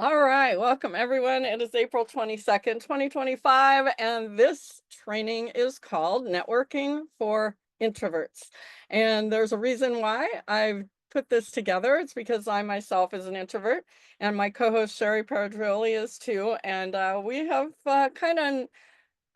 All right, welcome everyone. It is April 22nd, 2025, and this training is called Networking for Introverts. And there's a reason why I've put this together. It's because I myself is an introvert, and my co-host Sherry Paradrilli is too. And we have kind of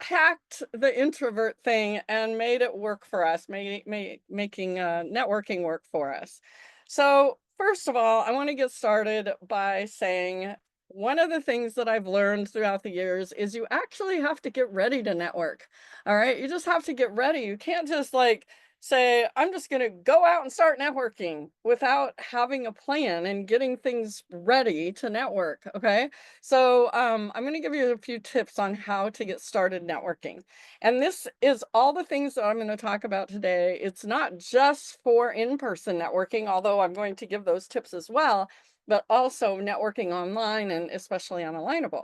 hacked the introvert thing and made it work for us, making networking work for us. So, first of all, I want to get started by saying one of the things that I've learned throughout the years is you actually have to get ready to network. All right. You just have to get ready. You can't just like say, I'm just going to go out and start networking without having a plan and getting things ready to network. Okay. So I'm going to give you a few tips on how to get started networking. And this is all the things that I'm going to talk about today. It's not just for in-person networking, although I'm going to give those tips as well, but also networking online and especially on Alignable.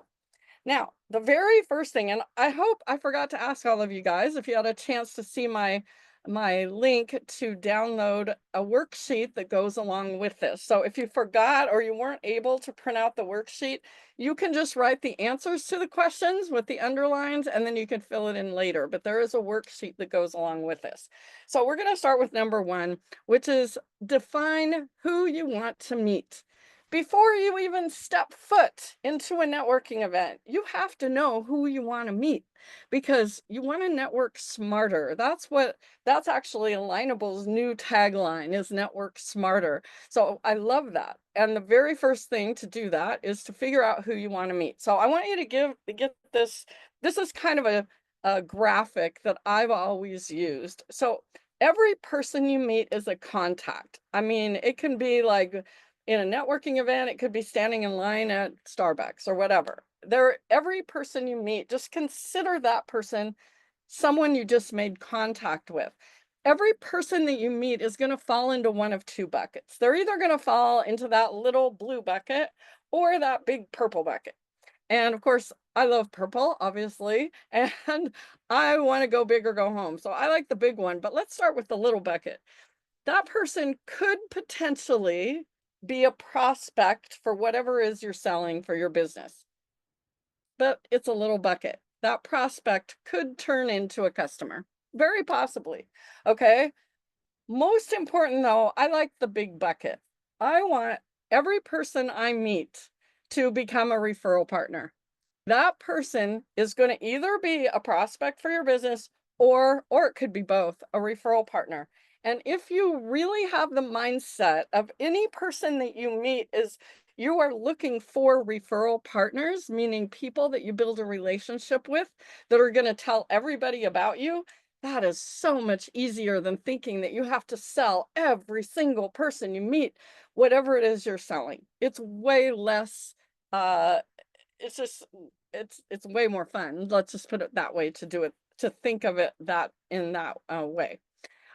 Now, the very first thing, and I hope I forgot to ask all of you guys if you had a chance to see my link to download a worksheet that goes along with this. So if you forgot or you weren't able to print out the worksheet, you can just write the answers to the questions with the underlines and then you can fill it in later. But there is a worksheet that goes along with this. So we're going to start with number one, which is define who you want to meet. Before you even step foot into a networking event, you have to know who you want to meet because you want to network smarter. That's actually Alignable's new tagline is network smarter. So I love that. And the very first thing to do that is to figure out who you want to meet. So I want you to get this. This is kind of a graphic that I've always used. So every person you meet is a contact. I mean, it can be like in a networking event, it could be standing in line at Starbucks or whatever. Every person you meet, just consider that person someone you just made contact with. Every person that you meet is going to fall into one of two buckets. They're either going to fall into that little blue bucket or that big purple bucket. And of course, I love purple, obviously, and I want to go big or go home. So I like the big one, but let's start with the little bucket. That person could potentially be a prospect for whatever is you're selling for your business, but it's a little bucket. That prospect could turn into a customer, very possibly. Okay. Most important though, I like the big bucket. I want every person I meet to become a referral partner. That person is going to either be a prospect for your business or it could be both, a referral partner. And if you really have the mindset of any person that you meet is you are looking for referral partners, meaning people that you build a relationship with that are going to tell everybody about you, that is so much easier than thinking that you have to sell every single person you meet, whatever it is you're selling. It's way less uh it's just it's way more fun. Let's just put it that way to do it, to think of it that in that way.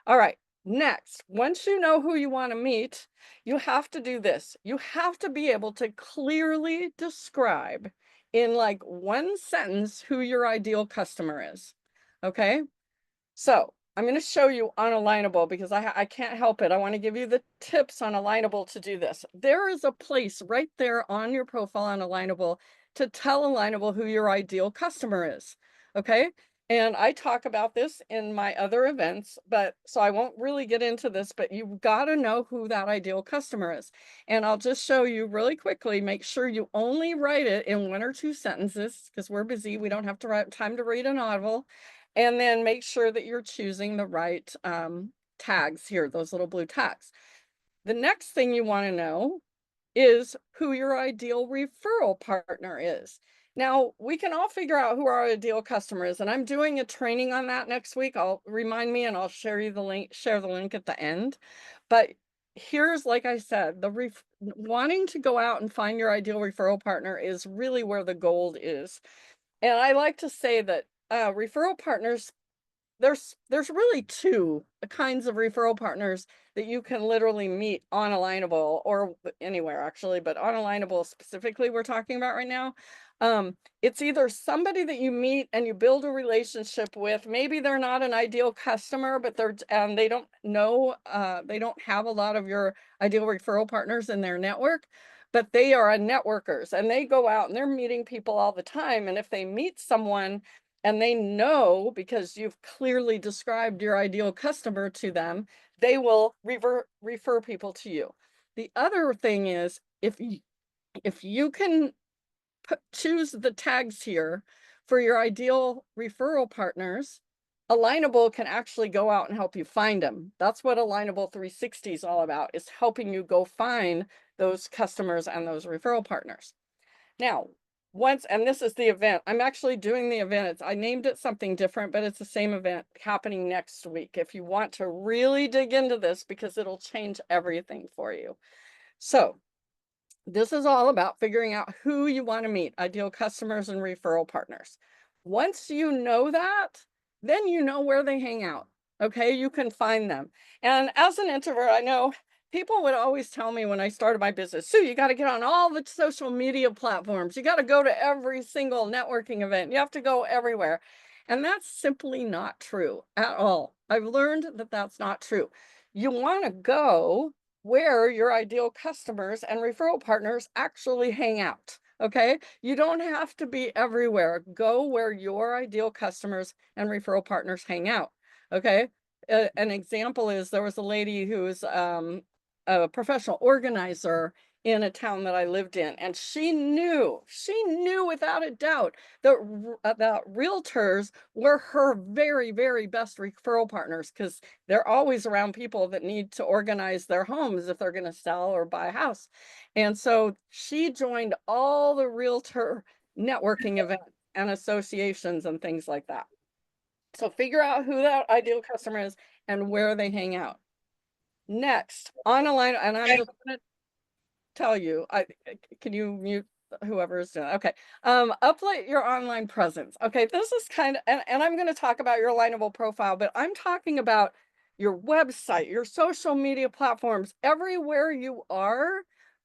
All right. Next, once you know who you want to meet, you have to do this. You have to be able to clearly describe in like one sentence who your ideal customer is. Okay. So I'm going to show you on Alignable because I can't help it. I want to give you the tips on Alignable to do this. There is a place right there on your profile on Alignable to tell Alignable who your ideal customer is. Okay. And I talk about this in my other events, but so I won't really get into this, but you've got to know who that ideal customer is. And I'll just show you really quickly. Make sure you only write it in one or two sentences because we're busy. We don't have to write time to read a novel. And then make sure that you're choosing the right tags here, those little blue tags. The next thing you want to know is who your ideal referral partner is. Now, we can all figure out who our ideal customer is, and I'm doing a training on that next week. I'll remind me and I'll share the link at the end. But here's, like I said, wanting to go out and find your ideal referral partner is really where the gold is. And I like to say that referral partners, there's really two kinds of referral partners that you can literally meet on Alignable or anywhere actually, but on Alignable specifically we're talking about right now. It's either somebody that you meet and you build a relationship with. Maybe they're not an ideal customer, but they don't know, they don't have a lot of your ideal referral partners in their network. but they are networkers and they go out and they're meeting people all the time. And if they meet someone and they know because you've clearly described your ideal customer to them, they will refer people to you. The other thing is if you can choose the tags here for your ideal referral partners, Alignable can actually go out and help you find them. That's what Alignable 360 is all about, is helping you go find those customers and those referral partners. Now, and this is the event. I'm actually doing the event. I named it something different, but it's the same event happening next week. If you want to really dig into this, because it'll change everything for you. So this is all about figuring out who you want to meet, ideal customers and referral partners. Once you know that, then you know where they hang out. Okay, you can find them. And as an introvert, I know people would always tell me when I started my business, Sue, you got to get on all the social media platforms. You got to go to every single networking event. You have to go everywhere. And that's simply not true at all. I've learned that that's not true. You want to go where your ideal customers and referral partners actually hang out. Okay. You don't have to be everywhere. Go where your ideal customers and referral partners hang out. Okay. An example is there was a lady who's a professional organizer in a town that I lived in, and she knew without a doubt that realtors were her very, very best referral partners, because they're always around people that need to organize their homes if they're going to sell or buy a house. And so she joined all the realtor networking events and associations and things like that. So figure out who that ideal customer is and where they hang out. Next, on a line, and I'm just going to tell you, can you mute whoever is doing it? Okay. Upload your online presence. Okay, this is kind of, and I'm going to talk about your Alignable profile, but I'm talking about your website, your social media platforms, everywhere you are.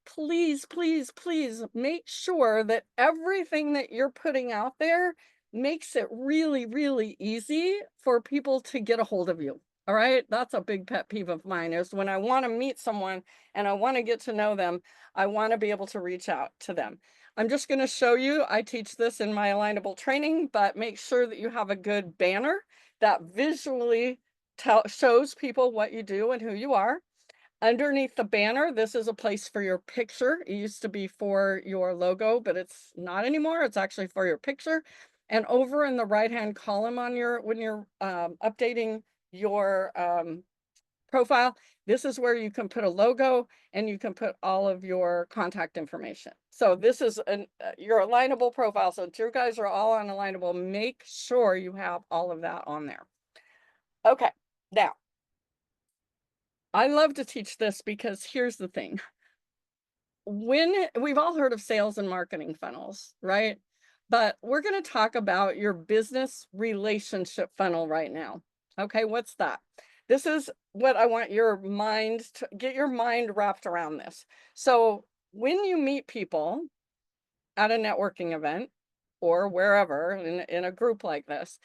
Please, please, please make sure that everything that you're putting out there makes it really, really easy for people to get a hold of you. All right. That's a big pet peeve of mine, is when I want to meet someone and I want to get to know them, I want to be able to reach out to them. I'm just going to show you. I teach this in my Alignable training, but make sure that you have a good banner that visually shows people what you do and who you are. Underneath the banner, this is a place for your picture. It used to be for your logo, but it's not anymore. It's actually for your picture. And over in the right-hand column on when you're updating your profile, this is where you can put a logo and you can put all of your contact information. So this is your Alignable profile. So you guys are all on Alignable. Make sure you have all of that on there. Okay, now I love to teach this because here's the thing. When we've all heard of sales and marketing funnels, right? But we're going to talk about your business relationship funnel right now. Okay, what's that? This is what I want your mind to get your mind wrapped around this. So when you meet people at a networking event or wherever in a group like this,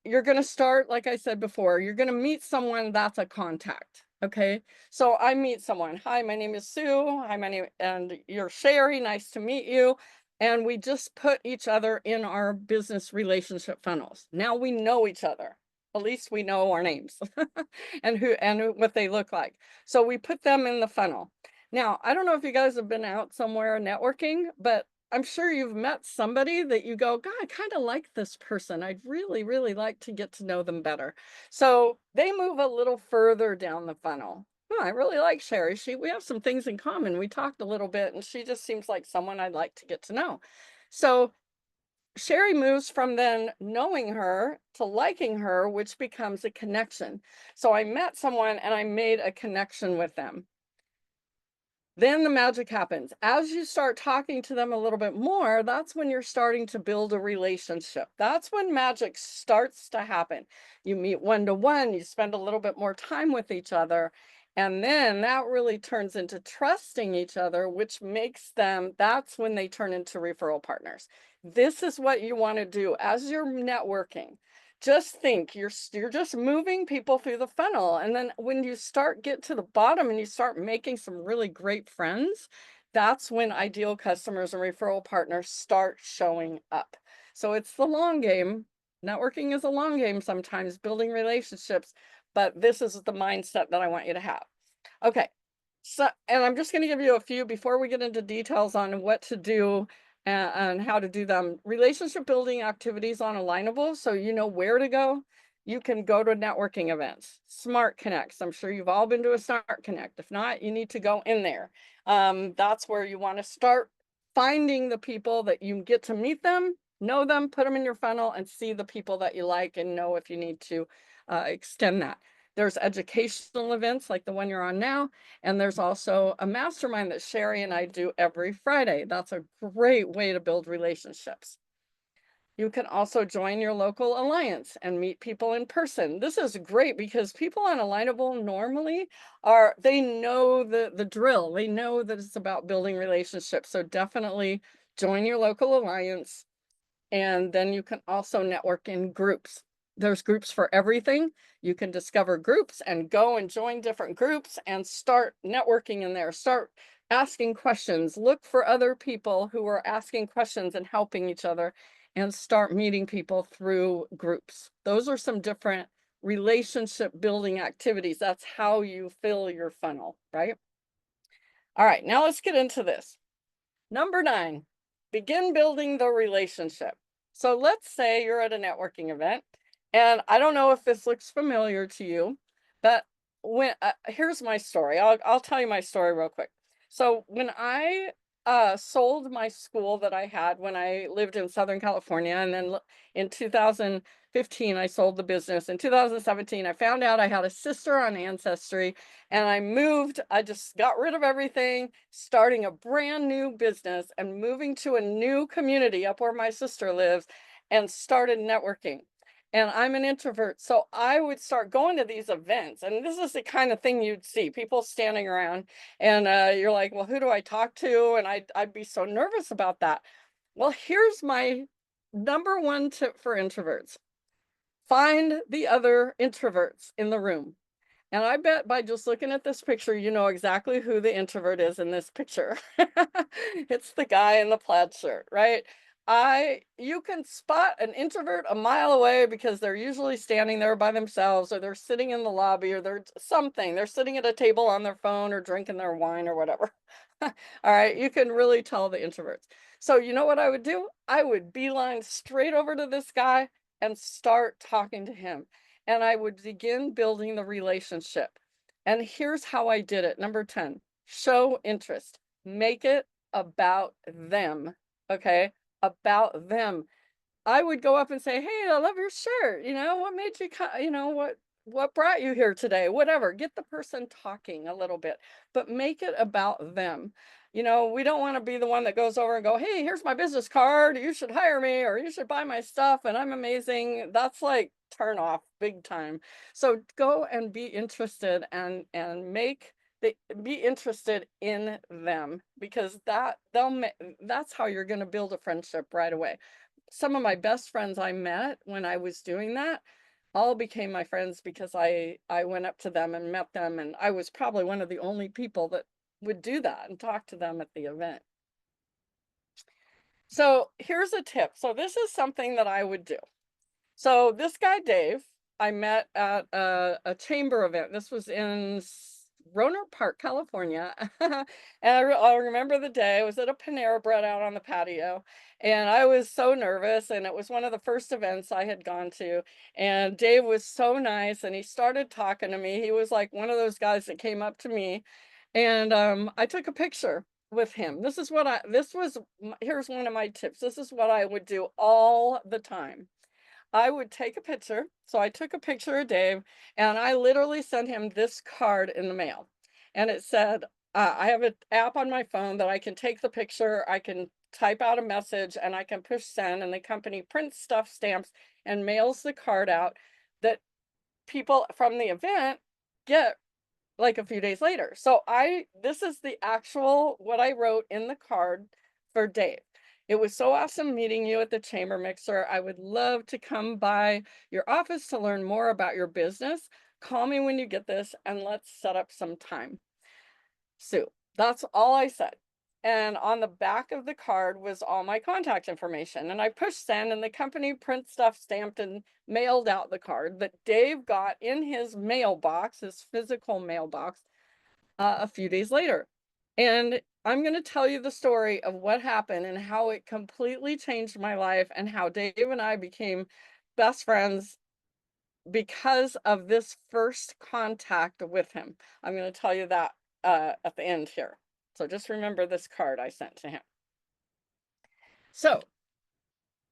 you're going to start, like I said before, you're going to meet someone that's a contact. Okay. So I meet someone. Hi, my name is Sue. Hi, my name, and you're Cherri. Nice to meet you. And we just put each other in our business relationship funnels. Now we know each other. At least we know our names and what they look like. So we put them in the funnel. Now, I don't know if you guys have been out somewhere networking, but I'm sure you've met somebody that you go, God, I kind of like this person. I'd really, really like to get to know them better. So they move a little further down the funnel. Oh, I really like Cherri. We have some things in common. We talked a little bit, and she just seems like someone I'd like to get to know. So Cherri moves from then knowing her to liking her, which becomes a connection. So I met someone and I made a connection with them. Then the magic happens. As you start talking to them a little bit more, that's when you're starting to build a relationship. That's when magic starts to happen. You meet one-to-one, you spend a little bit more time with each other, and then that really turns into trusting each other, which makes them, that's when they turn into referral partners. This is what you want to do as you're networking. Just think you're just moving people through the funnel, and then when you get to the bottom and you start making some really great friends, That's when ideal customers and referral partners start showing up. So it's the long game. Networking is a long game sometimes, building relationships, but this is the mindset that I want you to have. Okay. So, and I'm just going to give you a few before we get into details on what to do and how to do them. Relationship building activities on Alignable, so you know where to go. You can go to networking events, Smart Connects. I'm sure you've all been to a Smart Connect. If not, you need to go in there. That's where you want to start finding the people that you get to meet them, know them, put them in your funnel, and see the people that you like and know if you need to extend that. There's educational events like the one you're on now, and there's also a mastermind that Cherri and I do every Friday. That's a great way to build relationships. You can also join your local alliance and meet people in person. This is great because people on Alignable normally they know the drill. They know that it's about building relationships. So definitely join your local alliance. And then you can also network in groups. There's groups for everything. You can discover groups and go and join different groups and start networking in there. Start asking questions. Look for other people who are asking questions and helping each other, and start meeting people through groups. Those are some different relationship building activities. That's how you fill your funnel, right? All right, now let's get into this. Number 9, begin building the relationship. So let's say you're at a networking event, and I don't know if this looks familiar to you, but when here's my story. I'll tell you my story real quick. So when I sold my school that I had when I lived in Southern California, and then in 2015 I sold the business. In 2017 I found out I had a sister on Ancestry, and I moved. I just got rid of everything, starting a brand new business and moving to a new community up where my sister lives, and started networking. And I'm an introvert, so I would start going to these events, and this is the kind of thing you'd see people standing around, and you're like, well, who do I talk to? And I'd be so nervous about that. Well, here's my number one tip for introverts: find the other introverts in the room. And I bet by just looking at this picture, you know exactly who the introvert is in this picture. It's the guy in the plaid shirt, right? You can spot an introvert a mile away because they're usually standing there by themselves, or they're sitting in the lobby, or they're something. They're sitting at a table on their phone or drinking their wine or whatever. All right, you can really tell the introverts. So you know what I would do? I would beeline straight over to this guy and start talking to him, and I would begin building the relationship. And here's how I did it. Number 10, show interest. Make it about them. Okay? About them. I would go up and say, "Hey, I love your shirt. What made you what brought you here today?" Whatever. Get the person talking a little bit, but make it about them. We don't want to be the one that goes over and go, "Hey, here's my business card. You should hire me, or you should buy my stuff and I'm amazing." That's like turn off big time. So go and be interested, and be interested in them, because that's how you're going to build a friendship right away. Some of my best friends I met when I was doing that all became my friends because I went up to them and met them, and I was probably one of the only people that would do that and talk to them at the event. So here's a tip. So this is something that I would do. So this guy Dave, I met at a chamber event. This was in Rohnert Park, California. And I'll remember the day. I was at a Panera Bread out on the patio, and I was so nervous. And it was one of the first events I had gone to. And Dave was so nice, and he started talking to me. He was like one of those guys that came up to me, and I took a picture with him. Here's one of my tips. This is what I would do all the time. I would take a picture. So I took a picture of Dave, and I literally sent him this card in the mail. And it said, I have an app on my phone that I can take the picture, I can type out a message, and I can push send, and the company prints stuff, stamps, and mails the card out that people from the event get like a few days later. So this is the actual what I wrote in the card for Dave. It was so awesome meeting you at the Chamber Mixer. I would love to come by your office to learn more about your business. Call me when you get this, and let's set up some time. Sue, that's all I said. And on the back of the card was all my contact information. And I pushed send, and the company print stuff stamped and mailed out the card that Dave got in his mailbox, his physical mailbox, a few days later. And I'm going to tell you the story of what happened and how it completely changed my life, and how Dave and I became best friends because of this first contact with him. I'm going to tell you that at the end here. So just remember this card I sent to him. So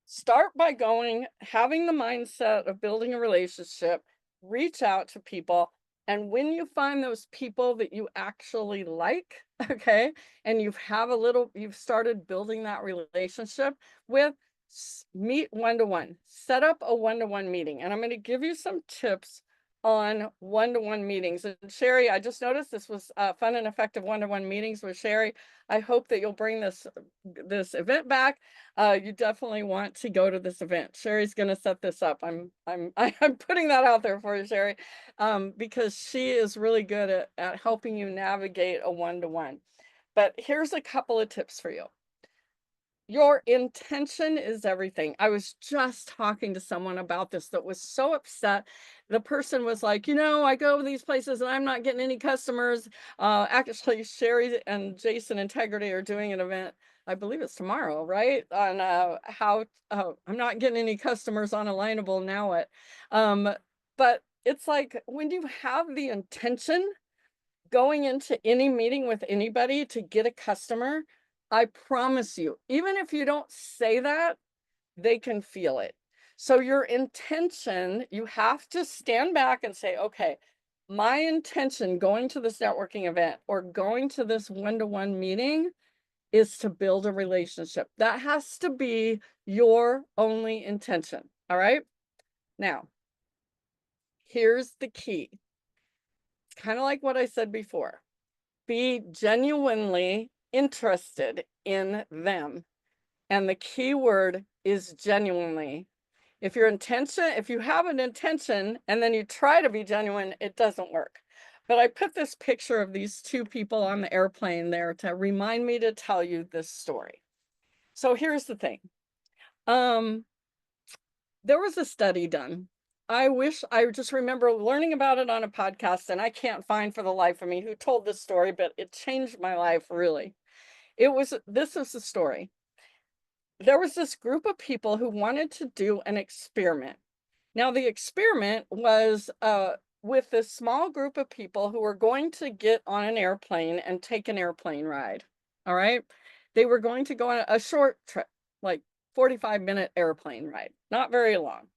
start by having the mindset of building a relationship, reach out to people. And when you find those people that you actually like, okay, and you've started building that relationship with, meet one-to-one, set up a one-to-one meeting. And I'm going to give you some tips on one-to-one meetings. And Cherri, I just noticed this was fun and effective one-to-one meetings with Cherri. I hope that you'll bring this event back. You definitely want to go to this event. Cherri's going to set this up. I'm putting that out there for you, Cherri, because she is really good at helping you navigate a one-to-one. But here's a couple of tips for you. Your intention is everything. I was just talking to someone about this that was so upset. The person was like, I go to these places and I'm not getting any customers. Actually, Cherri and Jason Integrity are doing an event. I believe it's tomorrow, right? On how I'm not getting any customers on Alignable now. But it's like, when you have the intention going into any meeting with anybody to get a customer, I promise you, even if you don't say that, they can feel it. So your intention, you have to stand back and say, okay, my intention going to this networking event or going to this one-to-one meeting is to build a relationship. That has to be your only intention. All right. Now, here's the key. It's kind of like what I said before. Be genuinely interested in them. And the key word is genuinely. If you have an intention and then you try to be genuine, it doesn't work. But I put this picture of these two people on the airplane there to remind me to tell you this story. So here's the thing. There was a study done. I just remember learning about it on a podcast, and I can't find for the life of me who told this story, but it changed my life, really. This is the story. There was this group of people who wanted to do an experiment. Now, the experiment was with this small group of people who were going to get on an airplane and take an airplane ride. All right. They were going to go on a short trip, like 45-minute airplane ride, not very long.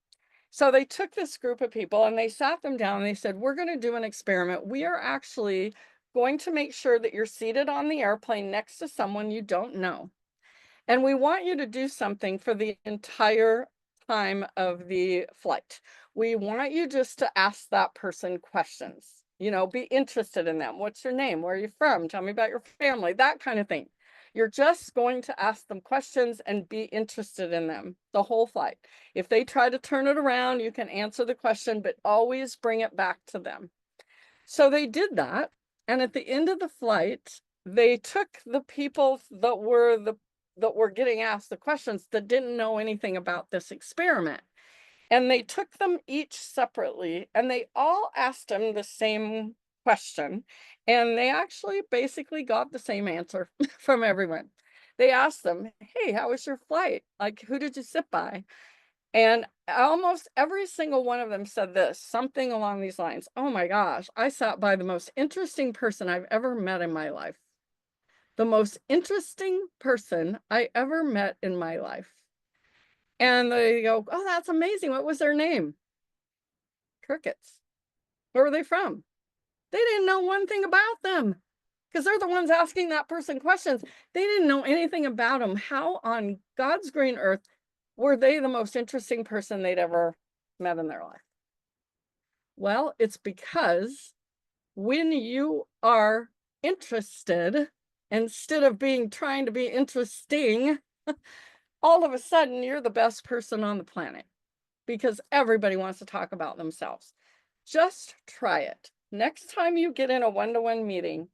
So they took this group of people and they sat them down and they said, we're going to do an experiment. We are actually going to make sure that you're seated on the airplane next to someone you don't know. And we want you to do something for the entire time of the flight. We want you just to ask that person questions, be interested in them. What's your name? Where are you from? Tell me about your family, that kind of thing. You're just going to ask them questions and be interested in them the whole flight. If they try to turn it around, you can answer the question, but always bring it back to them. So they did that. And at the end of the flight, they took the people that were getting asked the questions that didn't know anything about this experiment. And they took them each separately and they all asked them the same question. And they actually basically got the same answer from everyone. They asked them, hey, how was your flight? Like, who did you sit by? And almost every single one of them said something along these lines. Oh my gosh, I sat by the most interesting person I've ever met in my life. The most interesting person I ever met in my life. And they go, oh, that's amazing. What was their name? Crickets. Where were they from? They didn't know one thing about them because they're the ones asking that person questions. They didn't know anything about them. How on God's green earth were they the most interesting person they'd ever met in their life? Well, it's because when you are interested, instead of trying to be interesting, all of a sudden you're the best person on the planet because everybody wants to talk about themselves. Just try it. Next time you get in a one-to-one meeting,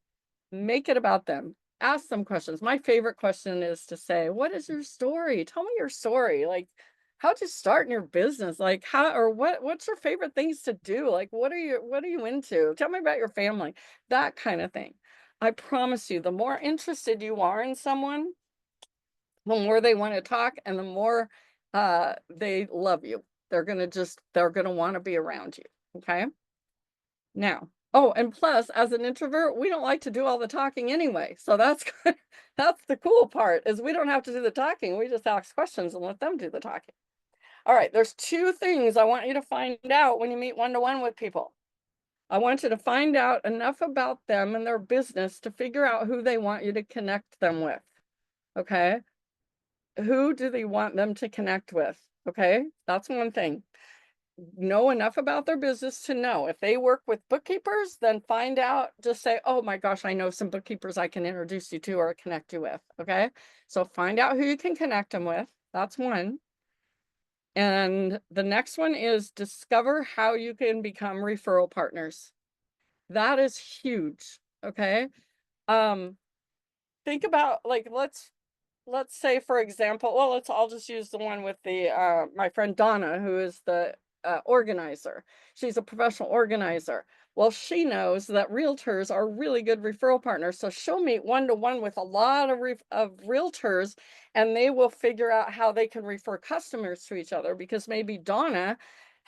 make it about them. ask them questions. My favorite question is to say, "What is your story? Tell me your story. Like, how'd you start in your business? Like, how or what's your favorite things to do? Like, what are you into? Tell me about your family." That kind of thing. I promise you, the more interested you are in someone, the more they want to talk and the more they love you. They're gonna want to be around you. Okay. Now, oh, and plus, as an introvert, we don't like to do all the talking anyway. So that's that's the cool part is we don't have to do the talking. We just ask questions and let them do the talking. All right, there's two things I want you to find out when you meet one-to-one with people. I want you to find out enough about them and their business to figure out who they want you to connect them with. Okay? Who do they want them to connect with? Okay? That's one thing. Know enough about their business to know if they work with bookkeepers, then find out, just say, "Oh my gosh, I know some bookkeepers I can introduce you to or connect you with." Okay. So find out who you can connect them with. That's one. And the next one is discover how you can become referral partners. That is huge. Okay. Um, think about like let's say for example, well, I'll just use the one with the my friend Donna, who is the organizer. She's a professional organizer. Well, she knows that realtors are really good referral partners, so she'll meet one-to-one with a lot of realtors, and they will figure out how they can refer customers to each other because maybe Donna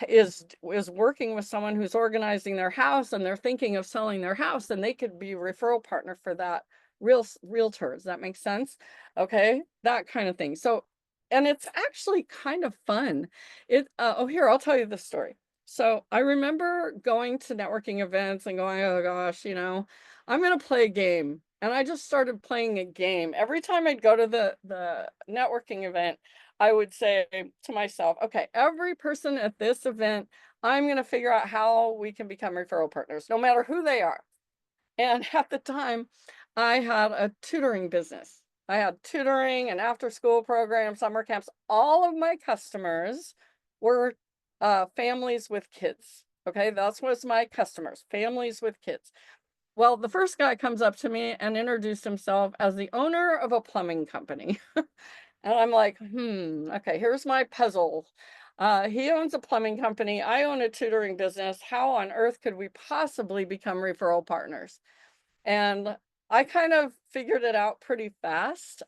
is working with someone who's organizing their house and they're thinking of selling their house, and they could be a referral partner for that realtor. Does that make sense? Okay, that kind of thing. So, and it's actually kind of fun. Oh, here, I'll tell you the story. So I remember going to networking events and going, oh gosh, I'm going to play a game. And I just started playing a game. Every time I'd go to the networking event, I would say to myself, okay, every person at this event, I'm going to figure out how we can become referral partners, no matter who they are. And at the time, I had a tutoring business. I had tutoring and after school programs, summer camps. All of my customers were families with kids. Okay, that's what's my customers, families with kids. Well, the first guy comes up to me and introduced himself as the owner of a plumbing company. And I'm like, okay, here's my puzzle. He owns a plumbing company. I own a tutoring business. How on earth could we possibly become referral partners? And I kind of figured it out pretty fast.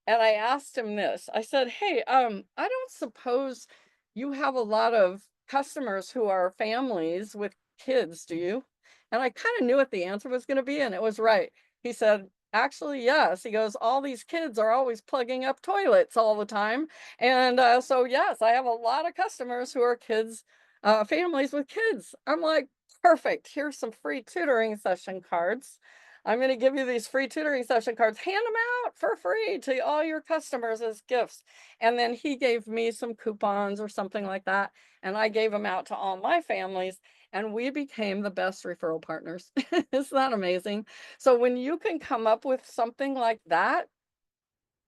And I asked him this. I said, "Hey, I don't suppose you have a lot of customers who are families with kids, do you?" And I kind of knew what the answer was going to be, and it was right. He said, "Actually, yes." He goes, "All these kids are always plugging up toilets all the time. And so, yes, I have a lot of customers who are kids, families with kids." I'm like, perfect. Here's some free tutoring session cards. I'm going to give you these free tutoring session cards. Hand them out for free to all your customers as gifts. And then he gave me some coupons or something like that. And I gave them out to all my families. And we became the best referral partners. Isn't that amazing? So when you can come up with something like that,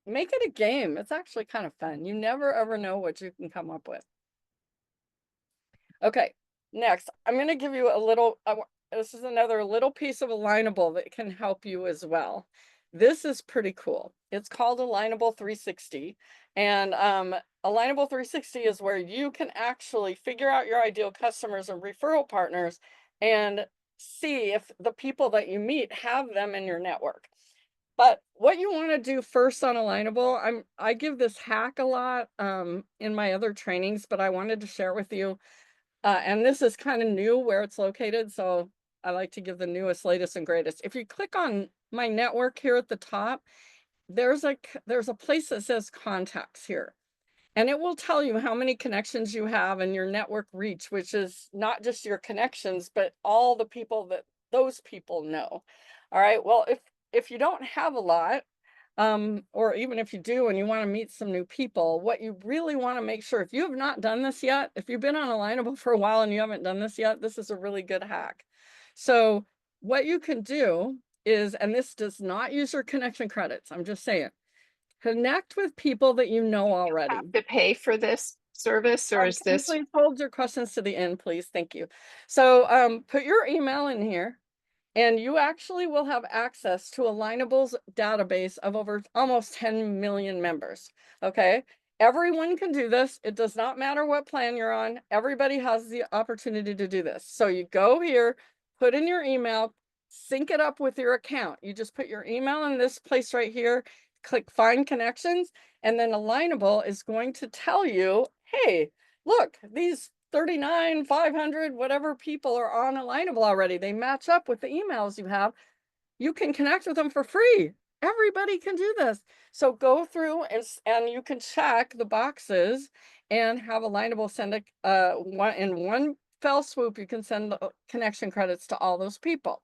make it a game. It's actually kind of fun. You never ever know what you can come up with. Okay, next, I'm going to give you a little, this is another little piece of Alignable that can help you as well. This is pretty cool. It's called Alignable 360. And Alignable 360 is where you can actually figure out your ideal customers and referral partners and see if the people that you meet have them in your network. But what you want to do first on Alignable, I give this hack a lot in my other trainings, but I wanted to share it with you. And this is kind of new where it's located, so I like to give the newest, latest, and greatest. If you click on my network here at the top, there's a place that says contacts here. And it will tell you how many connections you have and your network reach, which is not just your connections, but all the people that those people know. All right. Well, if you don't have a lot, or even if you do and you want to meet some new people, what you really want to make sure, if you have not done this yet, if you've been on Alignable for a while and you haven't done this yet, this is a really good hack. So what you can do is, and this does not use your connection credits, I'm just saying, connect with people that you know already. Have to pay for this service, or is Can you this please hold your questions to the end, please? Thank you. So put your email in here And you actually will have access to Alignable's database of over almost 10 million members. Okay. Everyone can do this. It does not matter what plan you're on. Everybody has the opportunity to do this. So you go here, put in your email, sync it up with your account. You just put your email in this place right here, click find connections, and then Alignable is going to tell you, hey, look, these 39, 500, whatever people are on Alignable already. They match up with the emails you have. You can connect with them for free. Everybody can do this. So go through and you can check the boxes and have Alignable send one in one fell swoop. You can send the connection credits to all those people.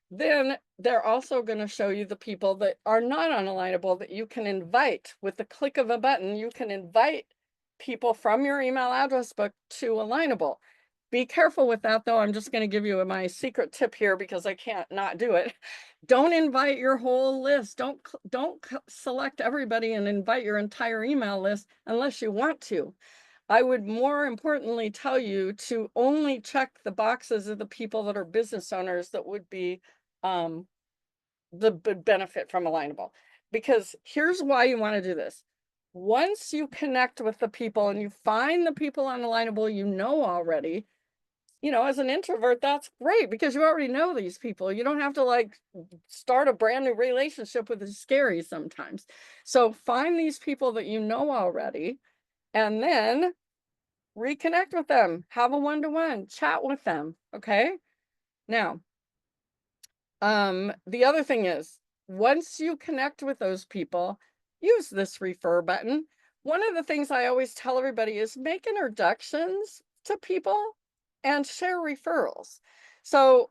Then they're also going to show you the people that are not on Alignable that you can invite with the click of a button. You can invite people from your email address book to Alignable. Be careful with that though. I'm just going to give you my secret tip here because I can't not do it. Don't invite your whole list. Don't select everybody and invite your entire email list unless you want to. I would more importantly tell you to only check the boxes of the people that are business owners that would be um, the benefit from Alignable. Because here's why you want to do this. Once you connect with the people and you find the people on Alignable you know already, as an introvert, that's great because you already know these people. You don't have to like start a brand new relationship with. It's scary sometimes. So find these people that you know already and then reconnect with them, have a one-to-one, chat with them. Okay. Now, the other thing is, once you connect with those people, use this refer button. One of the things I always tell everybody is make introductions to people and share referrals. So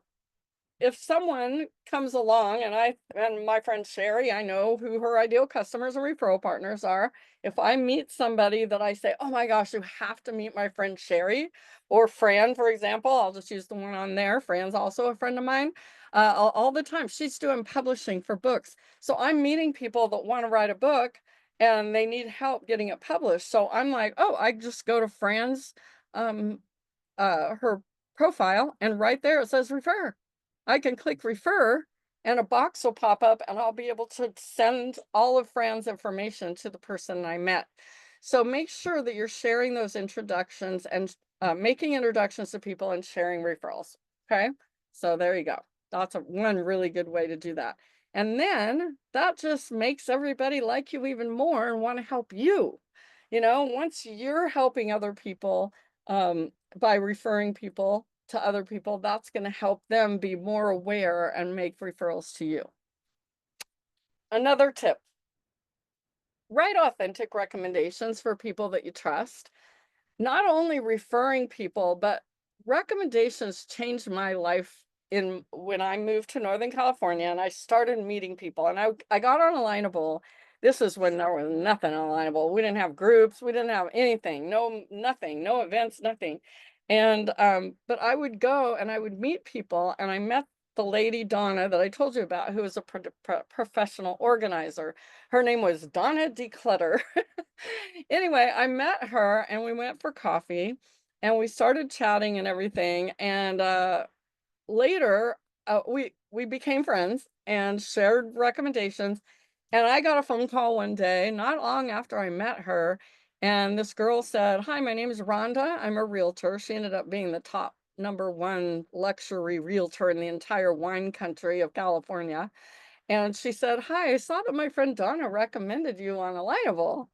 if someone comes along and my friend Sherry, I know who her ideal customers and referral partners are. If I meet somebody that I say, oh my gosh, you have to meet my friend Sherry or Fran, for example, I'll just use the one on there. Fran's also a friend of mine. All the time, she's doing publishing for books. So I'm meeting people that want to write a book and they need help getting it published. So I'm like, oh, I just go to Fran's um, her profile, and right there it says refer. I can click refer and a box will pop up and I'll be able to send all of Fran's information to the person I met. So make sure that you're sharing those introductions and making introductions to people and sharing referrals. Okay. So there you go. That's one really good way to do that. And then that just makes everybody like you even more and want to help you. Once you're helping other people, by referring people to other people, that's going to help them be more aware and make referrals to you. Another tip, write authentic recommendations for people that you trust. Not only referring people, but recommendations changed my life in when I moved to Northern California and I started meeting people and I got on Alignable. This is when there was nothing on Alignable. We didn't have groups, we didn't have anything, nothing, no events, nothing. And but I would go and I would meet people and I met the lady Donna that I told you about, who was a professional organizer. Her name was Donna Declutter. Anyway, I met her and we went for coffee and we started chatting and everything. And later, we became friends and shared recommendations. And I got a phone call one day, not long after I met her, and this girl said, "Hi, my name is Rhonda. I'm a realtor." She ended up being the top #1 luxury realtor in the entire wine country of California. And she said, "Hi, I saw that my friend Donna recommended you on Alignable.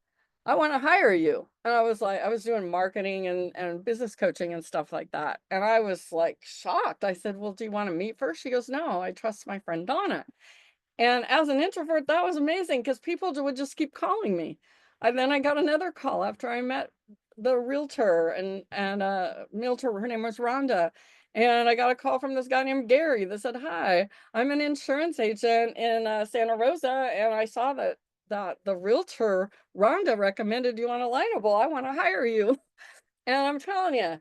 I want to hire you." And I was like, I was doing marketing and business coaching and stuff like that. And I was like shocked. I said, "Well, do you want to meet first?" She goes, "No, I trust my friend Donna." And as an introvert, that was amazing because people would just keep calling me. And then I got another call after I met the realtor and realtor, her name was Rhonda. And I got a call from this guy named Gary that said, "Hi, I'm an insurance agent in Santa Rosa, and I saw that the realtor Rhonda recommended you on Alignable. I want to hire you." And I'm telling you,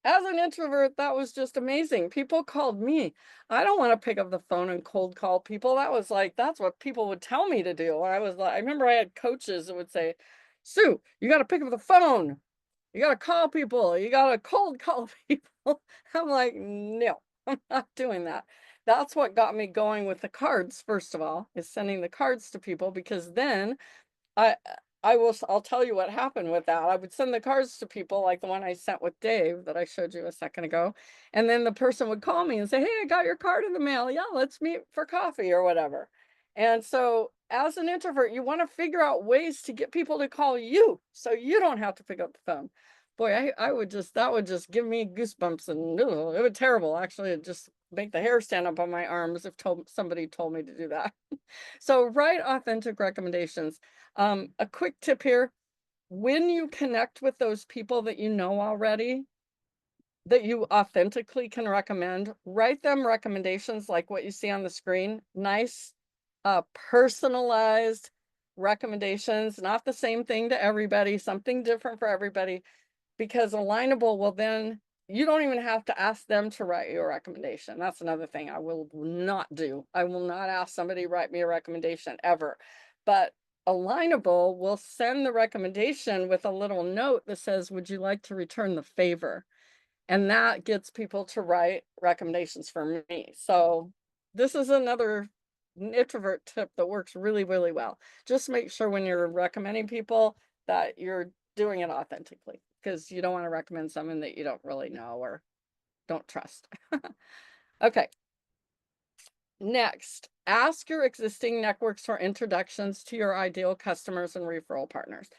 as an introvert, that was just amazing. People called me. I don't want to pick up the phone and cold call people. That was like, that's what people would tell me to do. I was like, I remember I had coaches that would say, "Sue, you got to pick up the phone. You got to call people. You got to cold call people." I'm like, no, I'm not doing that. that's what got me going with the cards, first of all, is sending the cards to people, because then I I'll tell you what happened with that. I would send the cards to people like the one I sent with Dave that I showed you a second ago. And then the person would call me and say, "Hey, I got your card in the mail. Yeah, let's meet for coffee or whatever." And so as an introvert, you want to figure out ways to get people to call you so you don't have to pick up the phone. Boy, I would just that would just give me goosebumps, and ugh, it would terrible. Actually, it just make the hair stand up on my arms if somebody told me to do that. So write authentic recommendations. A quick tip here, when you connect with those people that you know already, that you authentically can recommend, write them recommendations like what you see on the screen. Nice, personalized recommendations, not the same thing to everybody, something different for everybody, because Alignable will then, you don't even have to ask them to write you a recommendation. That's another thing I will not do. I will not ask somebody to write me a recommendation ever. But Alignable will send the recommendation with a little note that says, "Would you like to return the favor?" And that gets people to write recommendations for me. So this is another introvert tip that works really, really well. Just make sure when you're recommending people that you're doing it authentically, because you don't want to recommend someone that you don't really know or don't trust. Okay, next, ask your existing networks for introductions to your ideal customers and referral partners.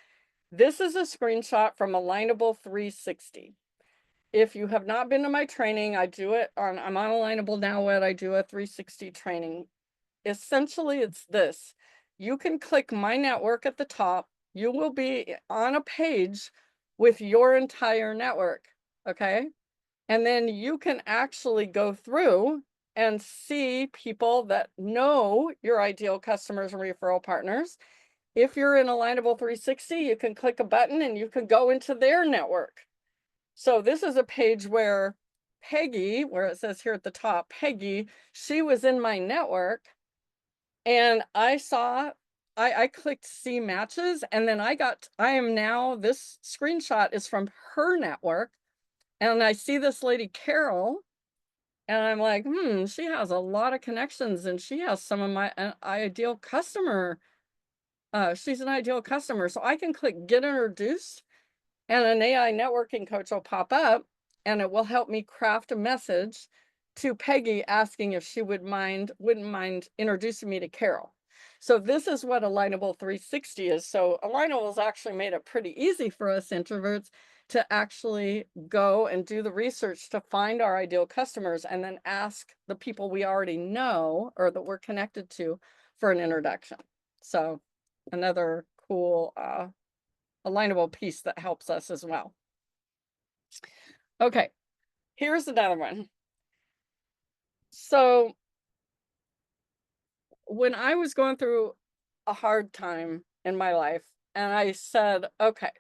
This is a screenshot from Alignable 360. If you have not been to my training, I'm on Alignable now. What I do a 360 training. Essentially, it's this. You can click my network at the top. You will be on a page with your entire network. Okay. And then you can actually go through and see people that know your ideal customers and referral partners. If you're in Alignable 360, you can click a button and you can go into their network. So this is a page where Peggy, where it says here at the top, Peggy, she was in my network, and I clicked see matches, and then I am now, this screenshot is from her network, and I see this lady Carol, and I'm like, she has a lot of connections, and she has some of my ideal customer. She's an ideal customer, so I can click get introduced, and an AI networking coach will pop up, and it will help me craft a message to Peggy asking if she wouldn't mind introducing me to Carol. So this is what Alignable 360 is. So Alignable has actually made it pretty easy for us introverts to actually go and do the research to find our ideal customers and then ask the people we already know or that we're connected to for an introduction. So another cool Alignable piece that helps us as well. Okay, here's another one. So when I was going through a hard time in my life, and I said, okay,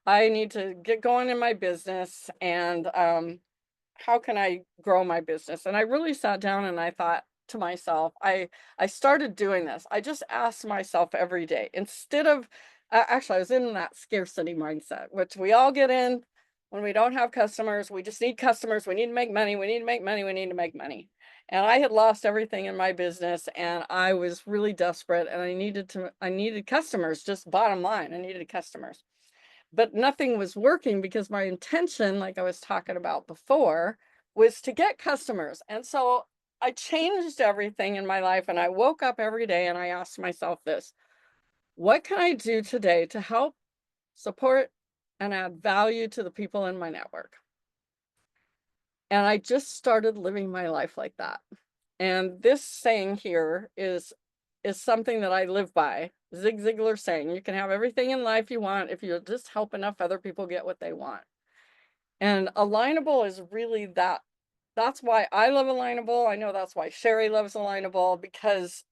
I need to get going in my business, and how can I grow my business? And I really sat down and I thought to myself, I started doing this. I just asked myself every day, instead of actually I was in that scarcity mindset, which we all get in when we don't have customers. We just need customers. We need to make money. We need to make money. We need to make money. And I had lost everything in my business, and I was really desperate, and I needed customers, just bottom line. I needed customers. But nothing was working because my intention, like I was talking about before, was to get customers. And so I changed everything in my life, and I woke up every day and I asked myself this: what can I do today to help support and add value to the people in my network? And I just started living my life like that. And this saying here is something that I live by. Zig Ziglar saying, you can have everything in life you want if you just help enough other people get what they want. And Alignable is really that. That's why I love Alignable. I know that's why Cherri loves Alignable, because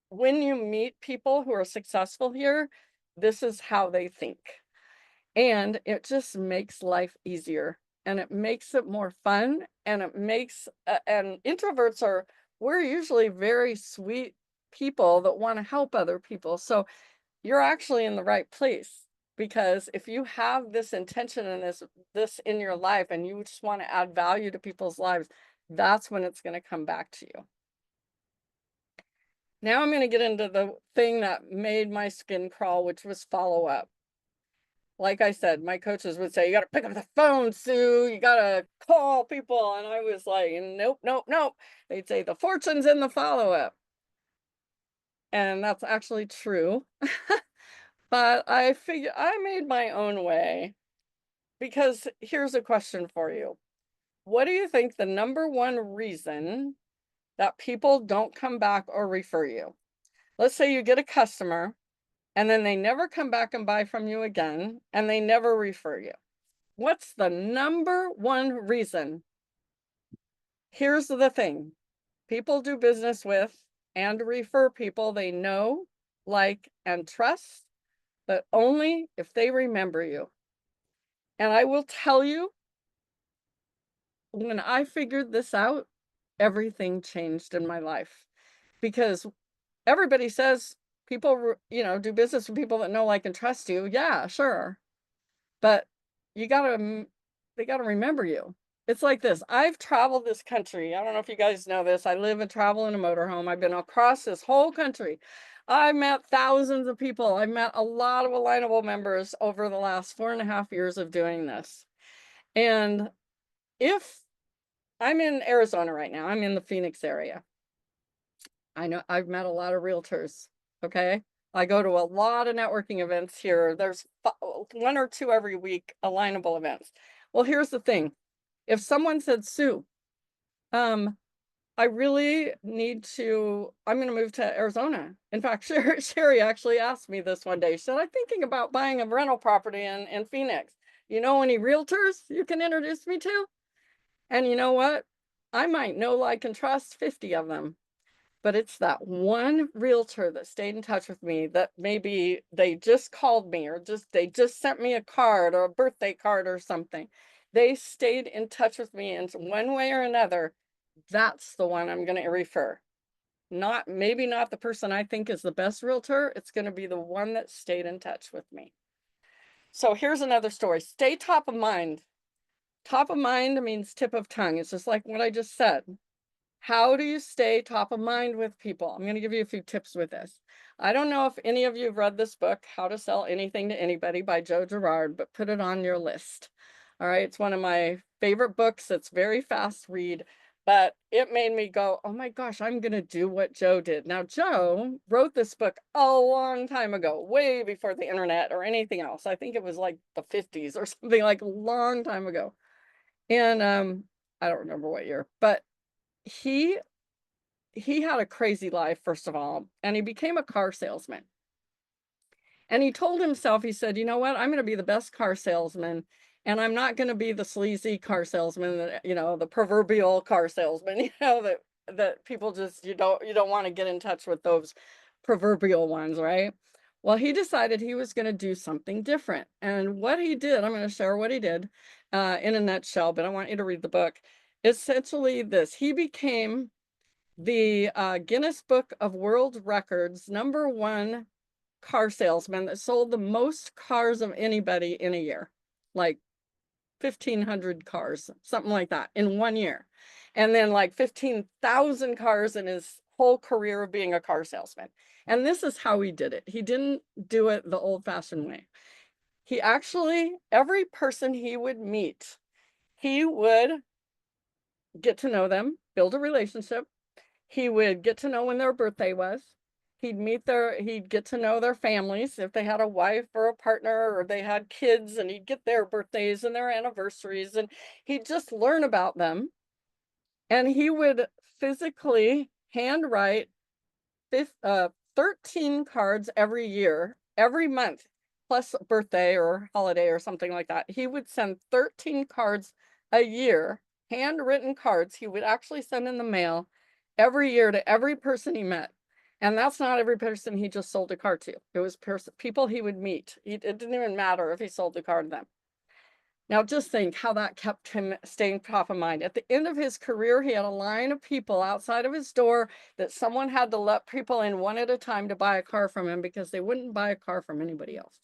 when you meet people who are successful here, this is how they think. And it just makes life easier, and it makes it more fun, and it makes and introverts are, we're usually very sweet people that want to help other people. So you're actually in the right place, because if you have this intention and this in your life and you just want to add value to people's lives, that's when it's going to come back to you. Now I'm going to get into the thing that made my skin crawl, which was follow up. Like I said, my coaches would say, you got to pick up the phone, Sue. You got to call people. And I was like, nope, nope, nope. They'd say, the fortune's in the follow up. And that's actually true. But I figured I made my own way, because here's a question for you. What do you think the number one reason that people don't come back or refer you? Let's say you get a customer and then they never come back and buy from you again and they never refer you. What's the number one reason? Here's the thing. People do business with and refer people they know, like, and trust, but only if they remember you. And I will tell you, when I figured this out, everything changed in my life, because everybody says people, do business with people that know, like, and trust you. Yeah, sure. But you gotta, they gotta remember you. It's like this. I've traveled this country. I don't know if you guys know this. I live and travel in a motorhome. I've been across this whole country. I've met thousands of people. I've met a lot of Alignable members over the last 4.5 years of doing this. And if I'm in Arizona right now, I'm in the Phoenix area. I know I've met a lot of realtors. Okay. I go to a lot of networking events here. There's one or two every week, Alignable events. Well, here's the thing. If someone said, Sue, um, I really need to, I'm going to move to Arizona. In fact, Cherri actually asked me this one day. She said, I'm thinking about buying a rental property in Phoenix. You know any realtors you can introduce me to? And you know what? I might know, like, and trust 50 of them. But it's that one realtor that stayed in touch with me, that maybe they just called me, or they just sent me a card or a birthday card or something. They stayed in touch with me in one way or another. That's the one I'm going to refer. Maybe not the person I think is the best realtor. It's going to be the one that stayed in touch with me. So here's another story. Stay top of mind. Top of mind means tip of tongue. It's just like what I just said. How do you stay top of mind with people? I'm going to give you a few tips with this. I don't know if any of you have read this book, How to Sell Anything to Anybody by Joe Girard, but put it on your list. All right. It's one of my favorite books. It's very fast read, but it made me go, oh my gosh, I'm going to do what Joe did. Now, Joe wrote this book a long time ago, way before the internet or anything else. I think it was like the 50s or something, like a long time ago. And I don't remember what year, but he had a crazy life, first of all, and he became a car salesman. And he told himself, he said, you know what, I'm going to be the best car salesman, and I'm not going to be the sleazy car salesman, that, the proverbial car salesman, that people just, you don't want to get in touch with those proverbial ones, right? Well, he decided he was going to do something different. And what he did, I'm going to share what he did in a nutshell, but I want you to read the book. Essentially this, he became the Guinness Book of World Records #1 car salesman that sold the most cars of anybody in a year, like 1,500 cars, something like that, in 1 year. And then like 15,000 cars in his whole career of being a car salesman. And this is how he did it. He didn't do it the old-fashioned way. He actually, every person he would meet, he would get to know them, build a relationship. He would get to know when their birthday was. He'd get to know their families, if they had a wife or a partner or they had kids, and he'd get their birthdays and their anniversaries, and he'd just learn about them. And he would physically handwrite 13 cards every year, every month, plus a birthday or holiday or something like that. He would send 13 cards a year, handwritten cards he would actually send in the mail every year to every person he met. And that's not every person he just sold a card to. It was people he would meet. It didn't even matter if he sold the card to them. Now, just think how that kept him staying top of mind. At the end of his career, he had a line of people outside of his door that someone had to let people in one at a time to buy a car from him, because they wouldn't buy a car from anybody else.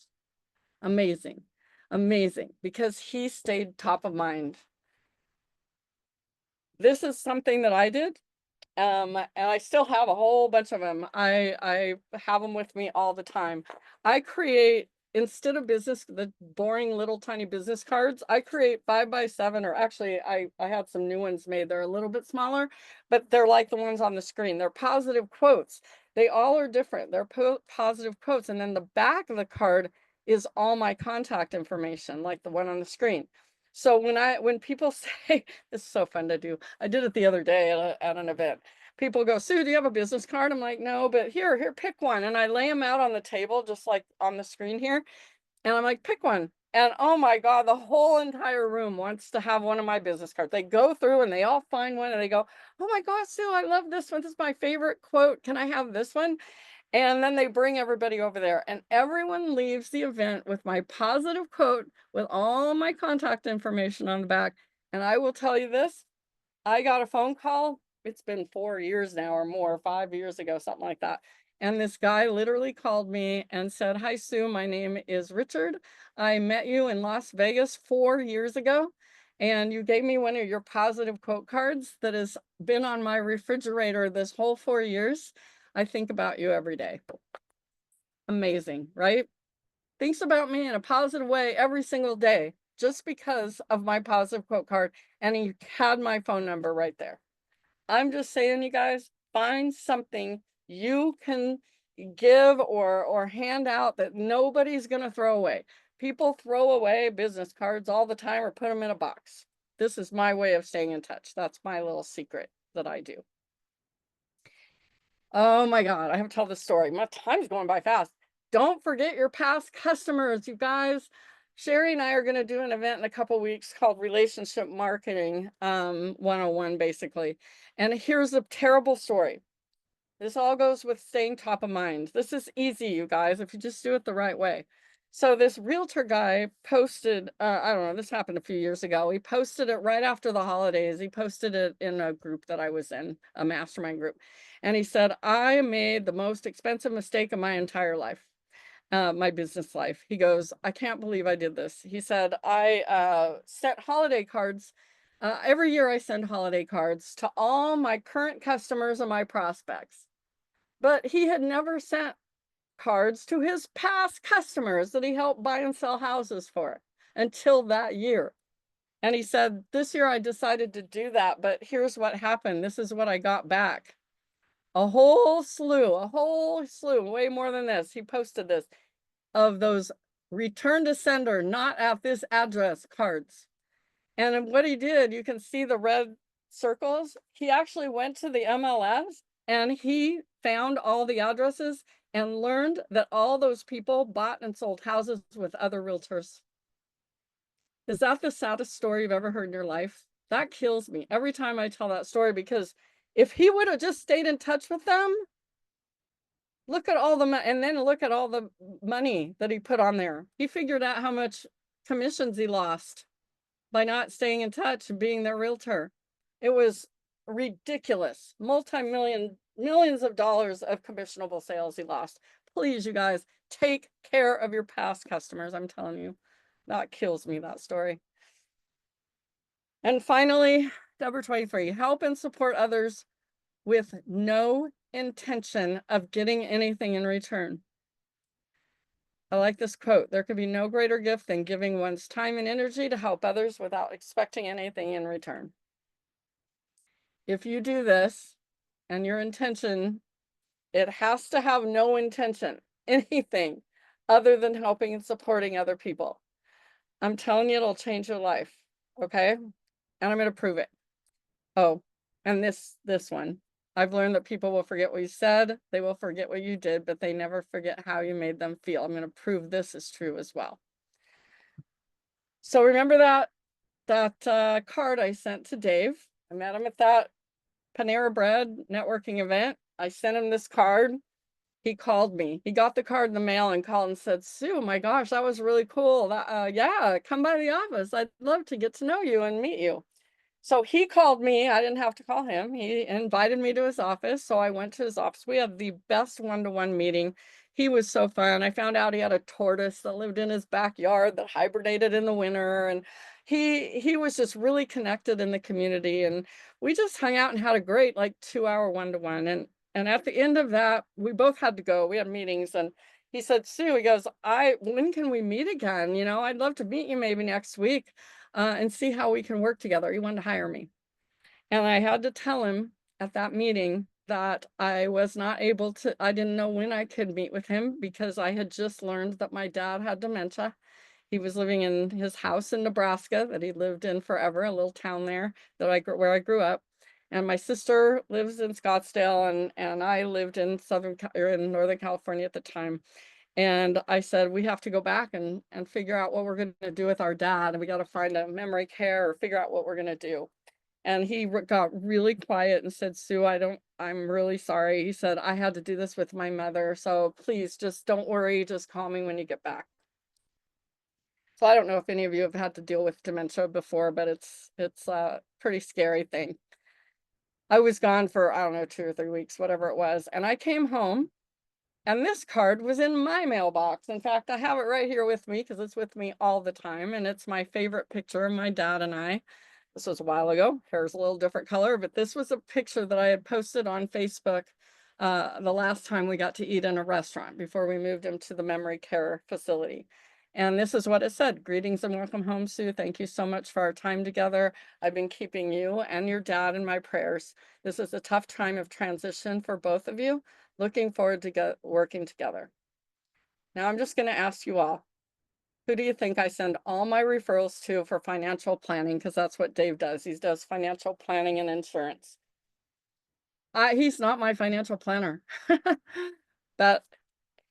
Amazing. Amazing. Because he stayed top of mind. this is something that I did. And I still have a whole bunch of them. I have them with me all the time. I create, instead of the boring little tiny business cards, I create 5 by 7, or actually I had some new ones made. They're a little bit smaller, but they're like the ones on the screen. They're positive quotes. They all are different. They're positive quotes. And then the back of the card is all my contact information, like the one on the screen. So when people say, it's so fun to do. I did it the other day at an event. People go, Sue, do you have a business card? I'm like, no, but here, pick one. And I lay them out on the table, just like on the screen here. And I'm like, pick one. And oh my God, the whole entire room wants to have one of my business cards. They go through and they all find one and they go, oh my gosh, Sue, I love this one. This is my favorite quote. Can I have this one? And then they bring everybody over there, and everyone leaves the event with my positive quote with all my contact information on the back. And I will tell you this, I got a phone call. It's been 4 years now or more, 5 years ago, something like that. And this guy literally called me and said, hi, Sue, my name is Richard. I met you in Las Vegas 4 years ago, and you gave me one of your positive quote cards that has been on my refrigerator this whole 4 years. I think about you every day. Amazing, right? Thinks about me in a positive way every single day just because of my positive quote card. And he had my phone number right there. I'm just saying, you guys, find something you can give or hand out that nobody's going to throw away. People throw away business cards all the time or put them in a box. This is my way of staying in touch. That's my little secret that I do. Oh my God, I have to tell this story. My time's going by fast. Don't forget your past customers, you guys. Sherry and I are going to do an event in a couple weeks called Relationship Marketing 101, basically. And here's a terrible story. This all goes with staying top of mind. This is easy, you guys, if you just do it the right way. So this realtor guy posted, I don't know, this happened a few years ago. He posted it right after the holidays. He posted it in a group that I was in, a mastermind group. And he said, I made the most expensive mistake of my entire life, my business life. He goes, I can't believe I did this. He said, I sent holiday cards. Every year I send holiday cards to all my current customers and my prospects. But he had never sent cards to his past customers that he helped buy and sell houses for until that year. And he said, this year I decided to do that, but here's what happened. This is what I got back. A whole slew, way more than this. He posted this, of those return to sender, not at this address cards. And what he did, you can see the red circles. He actually went to the MLS and he found all the addresses and learned that all those people bought and sold houses with other realtors. Is that the saddest story you've ever heard in your life? That kills me every time I tell that story, because if he would have just stayed in touch with them, look at all the money, and then look at all the money that he put on there. He figured out how much commissions he lost by not staying in touch and being their realtor. It was ridiculous. Millions of dollars of commissionable sales he lost. Please, you guys, take care of your past customers. I'm telling you, that kills me, that story. And finally, number 23, help and support others with no intention of getting anything in return. I like this quote. There could be no greater gift than giving one's time and energy to help others without expecting anything in return. If you do this and your intention, it has to have no intention, anything other than helping and supporting other people. I'm telling you, it'll change your life. Okay. And I'm going to prove it. Oh, and this one. I've learned that people will forget what you said, they will forget what you did, but they never forget how you made them feel. I'm going to prove this is true as well. So remember that card I sent to Dave? I met him at that Panera Bread networking event. I sent him this card. He called me. He got the card in the mail and called and said, Sue, my gosh, that was really cool. Yeah, come by the office. I'd love to get to know you and meet you. So he called me. I didn't have to call him. He invited me to his office. So I went to his office. We had the best one-to-one meeting. He was so fun. I found out he had a tortoise that lived in his backyard that hibernated in the winter. And he was just really connected in the community, and we just hung out and had a great, like, 2-hour one-to-one, and at the end of that, we both had to go, we had meetings, and he said, "Sue," he goes, when can we meet again? You know, I'd love to meet you maybe next week, and see how we can work together." He wanted to hire me. And I had to tell him at that meeting that I didn't know when I could meet with him because I had just learned that my dad had dementia. He was living in his house in Nebraska that he lived in forever, a little town there where I grew up. And my sister lives in Scottsdale, and I lived in in Northern California at the time. And I said, we have to go back and figure out what we're going to do with our dad. And we got to find a memory care or figure out what we're going to do. And he got really quiet and said, "Sue, I'm really sorry." He said, "I had to do this with my mother. So please just don't worry. Just call me when you get back." So I don't know if any of you have had to deal with dementia before, but it's a pretty scary thing. I was gone for, I don't know, 2 or 3 weeks, whatever it was. And I came home and this card was in my mailbox. In fact, I have it right here with me because it's with me all the time. And it's my favorite picture of my dad and I. This was a while ago. Hair's a little different color, but this was a picture that I had posted on Facebook the last time we got to eat in a restaurant before we moved him to the memory care facility. And this is what it said: "Greetings and welcome home, Sue. Thank you so much for our time together. I've been keeping you and your dad in my prayers. This is a tough time of transition for both of you. Looking forward to working together." Now I'm just going to ask you all, who do you think I send all my referrals to for financial planning? Because that's what Dave does. He does financial planning and insurance. He's not my financial planner, but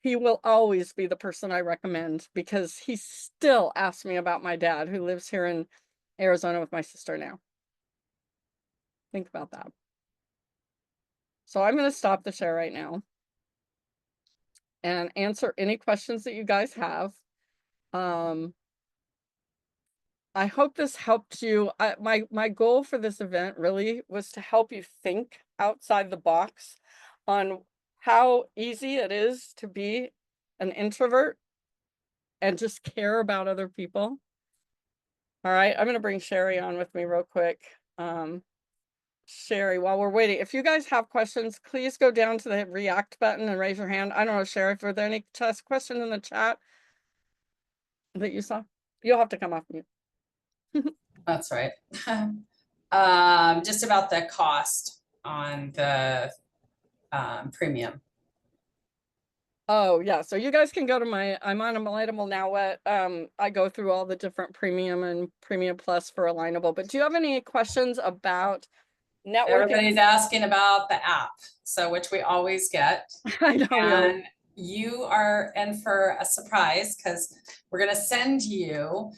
he will always be the person I recommend because he still asks me about my dad who lives here in Arizona with my sister now. Think about that. So I'm going to stop the share right now and answer any questions that you guys have. I hope this helped you. My goal for this event really was to help you think outside the box on how easy it is to be an introvert and just care about other people. All right, I'm going to bring Cherri on with me real quick. Cherri, while we're waiting, if you guys have questions, please go down to the react button and raise your hand. I don't know, Cherri, if there any questions in the chat that you saw, you'll have to come off mute. That's right. Just about the cost on the premium. Oh yeah, so you guys can go to I'm on Alignable now. I go through all the different premium and premium plus for Alignable. But do you have any questions about networking? Everybody's asking about the app, so which we always get. I know. And you are in for a surprise because we're going to send you,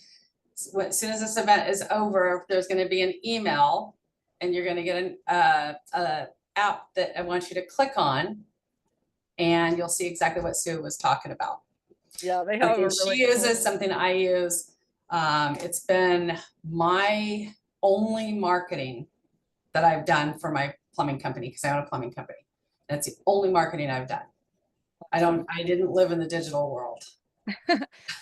as soon as this event is over, there's going to be an email and you're going to get an app that I want you to click on, and you'll see exactly what Sue was talking about. Yeah, they have. She uses something I use. It's been my only marketing that I've done for my plumbing company because I own a plumbing company. That's the only marketing I've done. I didn't live in the digital world.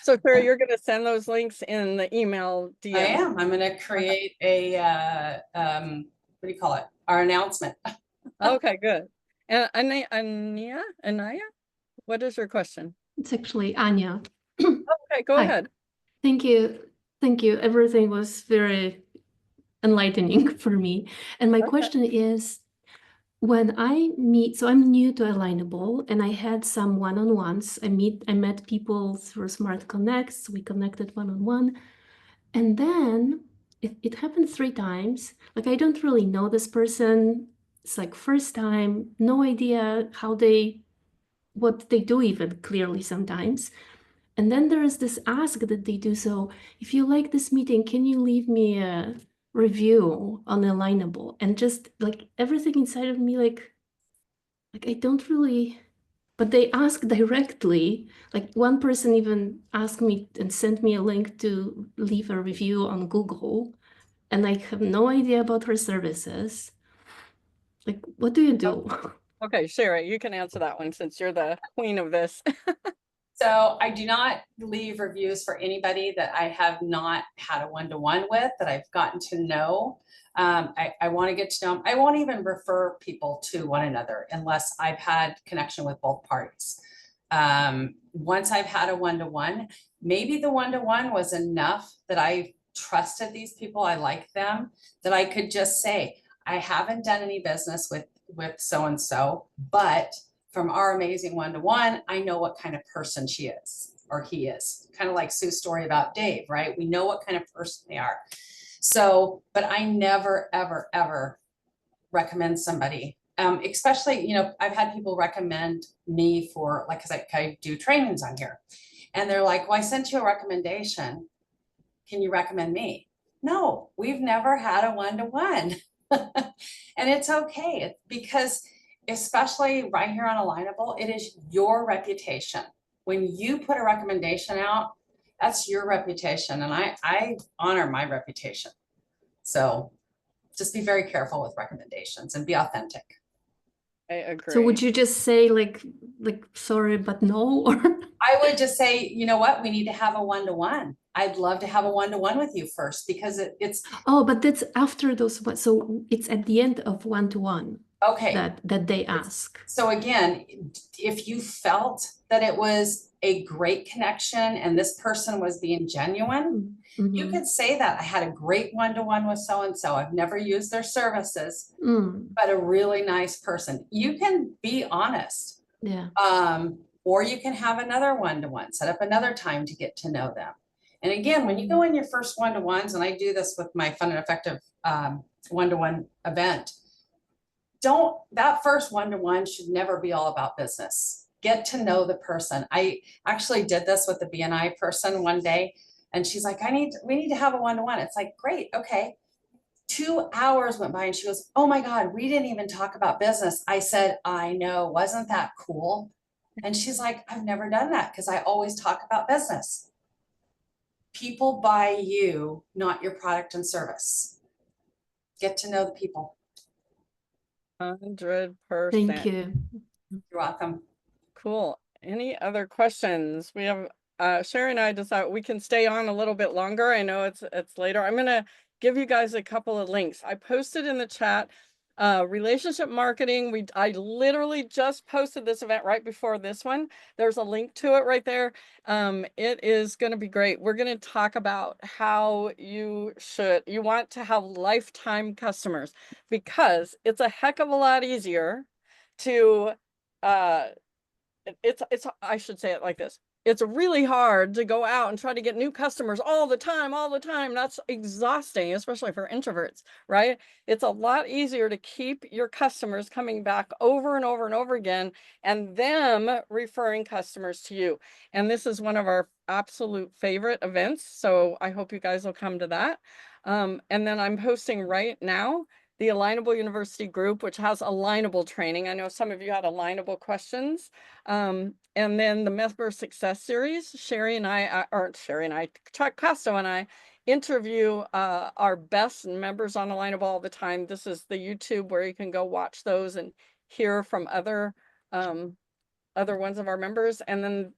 So Cherri, you're going to send those links in the email DM. I am. I'm going to create a what do you call it? Our announcement. Okay, good. And Anaya, what is your question? It's actually Anya. Okay, go ahead. Thank you. Thank you. Everything was very enlightening for me. And my question is, when I meet, so I'm new to Alignable and I had some one-on-ones. I met people through Smart Connects. We connected one-on-one. And then it happened 3 times. Like, I don't really know this person. It's like first time, no idea what they do even clearly sometimes. And then there is this ask that they do. So if you like this meeting, can you leave me a review on Alignable? And just like everything inside of me, like I don't really, but they ask directly. Like one person even asked me and sent me a link to leave a review on Google. And I have no idea about her services. Like, what do you do? Okay, Cherri, you can answer that one since you're the queen of this. So I do not leave reviews for anybody that I have not had a one-to-one with, that I've gotten to know. I want to get to know them. I won't even refer people to one another unless I've had connection with both parties. Once I've had a one-to-one, maybe the one-to-one was enough that I trusted these people, I like them, that I could just say, I haven't done any business with so-and-so, but from our amazing one-to-one, I know what kind of person she is or he is. Kind of like Sue's story about Dave, right? We know what kind of person they are. So, but I never, ever, ever recommend somebody. Especially, you know, I've had people recommend me for, like, cause I do trainings on here. And they're like, well, I sent you a recommendation. Can you recommend me? No, we've never had a one-to-one. And it's okay, because especially right here on Alignable, it is your reputation. When you put a recommendation out, that's your reputation, and I honor my reputation. So just be very careful with recommendations and be authentic. I agree. So would you just say like sorry, but no? Or I would just say, you know what, we need to have a one-to-one. I'd love to have a one-to-one with you first, because it's oh, but that's after those one. So it's at the end of one-to-one okay. that they ask. So again, if you felt that it was a great connection and this person was being genuine, you could say that I had a great one-to-one with so-and-so. I've never used their services, but a really nice person. You can be honest. Yeah. Or you can have another one-to-one, set up another time to get to know them. And again, when you go in your first one-to-ones, and I do this with my Fun and Effective one-to-one event, that first one-to-one should never be all about business. Get to know the person. I actually did this with the BNI person one day, and she's like, we need to have a one-to-one. It's like, great, okay. 2 hours went by and she goes, oh my God, we didn't even talk about business. I said, I know, wasn't that cool? And she's like, I've never done that because I always talk about business. People buy you, not your product and service. Get to know the people. 100%. Thank you. You're welcome. Cool. Any other questions? We have Cherri and I decided we can stay on a little bit longer. I know it's later. I'm gonna give you guys a couple of links. I posted in the chat relationship marketing. I literally just posted this event right before this one. There's a link to it right there. It is going to be great. We're going to talk about how you want to have lifetime customers, because it's a heck of a lot easier to I should say it like this. It's really hard to go out and try to get new customers all the time. That's exhausting, especially for introverts, right? It's a lot easier to keep your customers coming back over and over and over again, and them referring customers to you. And this is one of our absolute favorite events. So I hope you guys will come to that. And then I'm hosting right now the Alignable University group, which has Alignable training. I know some of you had Alignable questions. And then the Member Success Series, Chuck Costo and I interview our best members on Alignable all the time. This is the YouTube where you can go watch those and hear from other ones of our members. And then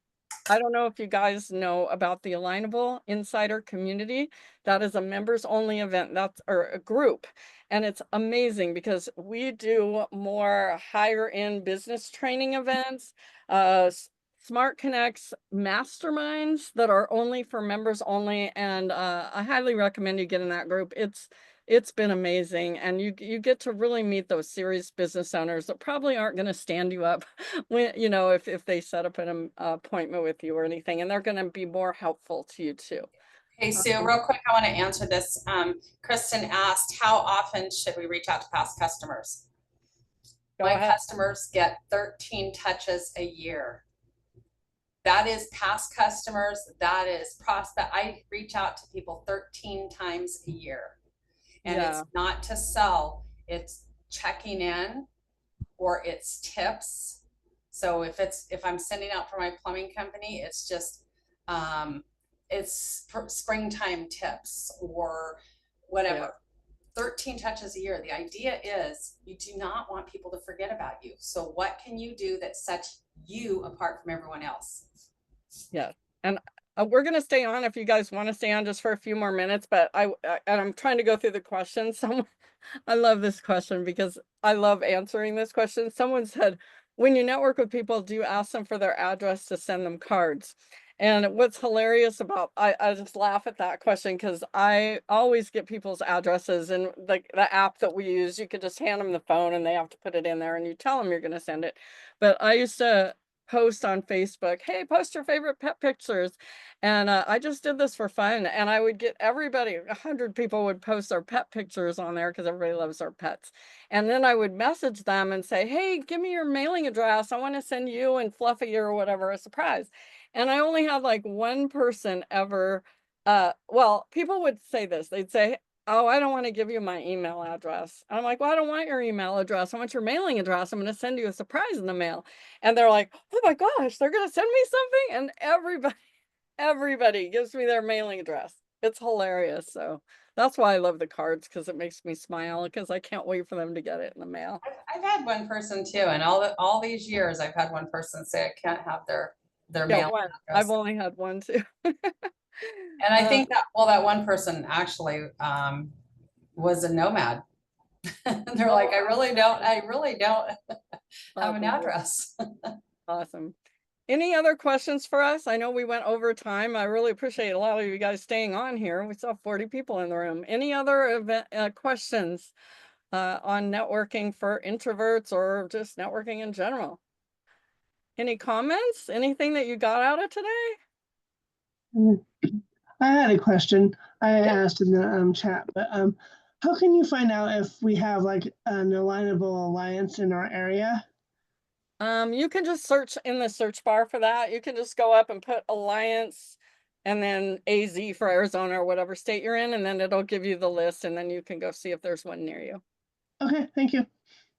I don't know if you guys know about the Alignable Insider Community. That is a members only event, or a group. And it's amazing because we do more higher end business training events, Smart Connects masterminds that are only for members only. And I highly recommend you get in that group. It's been amazing, and you get to really meet those serious business owners that probably aren't going to stand you up when, you know, if they set up an appointment with you or anything, and they're going to be more helpful to you too. Hey, Sue, real quick, I want to answer this. Kristen asked, how often should we reach out to past customers? My customers get 13 touches a year. That is past customers. That is prospect. I reach out to people 13 times a year. And it's not to sell, it's checking in, or it's tips. So if I'm sending out for my plumbing company, it's just, it's springtime tips or whatever. 13 touches a year. The idea is you do not want people to forget about you. So what can you do that sets you apart from everyone else? Yeah, and we're gonna stay on if you guys want to stay on just for a few more minutes, but and I'm trying to go through the questions. I love this question because I love answering this question. Someone said, when you network with people, do you ask them for their address to send them cards? And what's hilarious about, I just laugh at that question because I always get people's addresses, and the app that we use, you could just hand them the phone and they have to put it in there and you tell them you're going to send it. But I used to post on Facebook, hey, post your favorite pet pictures. And I just did this for fun, and I would get everybody, 100 people would post their pet pictures on there because everybody loves their pets. And then I would message them and say, hey, give me your mailing address. I want to send you and Fluffy or whatever a surprise. And I only had like one person ever, well, people would say this. They'd say, oh, I don't want to give you my email address. And I'm like, well, I don't want your email address. I want your mailing address. I'm going to send you a surprise in the mail. And they're like, oh my gosh, they're going to send me something. And everybody gives me their mailing address. It's hilarious. So that's why I love the cards, because it makes me smile, because I can't wait for them to get it in the mail. I've had one person too, and all these years I've had one person say I can't have their Yeah, mail one. address. I've only had one too. And I think that, well, that one person actually was a nomad. They're like, I really don't have an address. Awesome. Any other questions for us? I know we went over time. I really appreciate a lot of you guys staying on here. We saw 40 people in the room. Any other questions on networking for introverts or just networking in general? Any comments? Anything that you got out of today? I had a question I Yeah. asked in the chat, but how can you find out if we have like an Alignable alliance in our area? You can just search in the search bar for that. You can just go up and put Alliance and then AZ for Arizona or whatever state you're in, and then it'll give you the list, and then you can go see if there's one near you. Okay, thank you.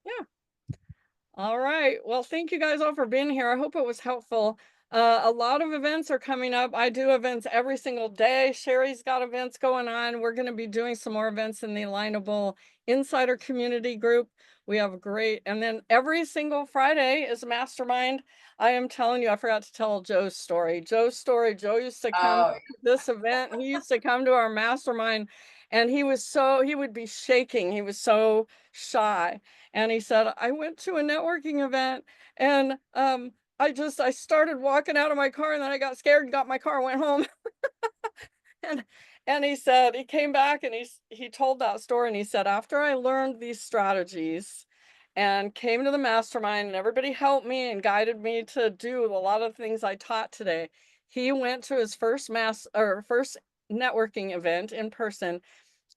Yeah. All right. Well, thank you guys all for being here. I hope it was helpful. A lot of events are coming up. I do events every single day. Sherry's got events going on. We're going to be doing some more events in the Alignable Insider Community Group. We have great, and then every single Friday is a mastermind. I am telling you, I forgot to tell Joe's story. Joe used to come Oh, to this event. He used to come to our mastermind, and he would be shaking. He was so shy. And he said, I went to a networking event, and I started walking out of my car, and then I got scared and got my car and went home. and he said, he came back and he told that story, and he said, after I learned these strategies and came to the mastermind and everybody helped me and guided me to do a lot of things I taught today, he went to his first first networking event in person.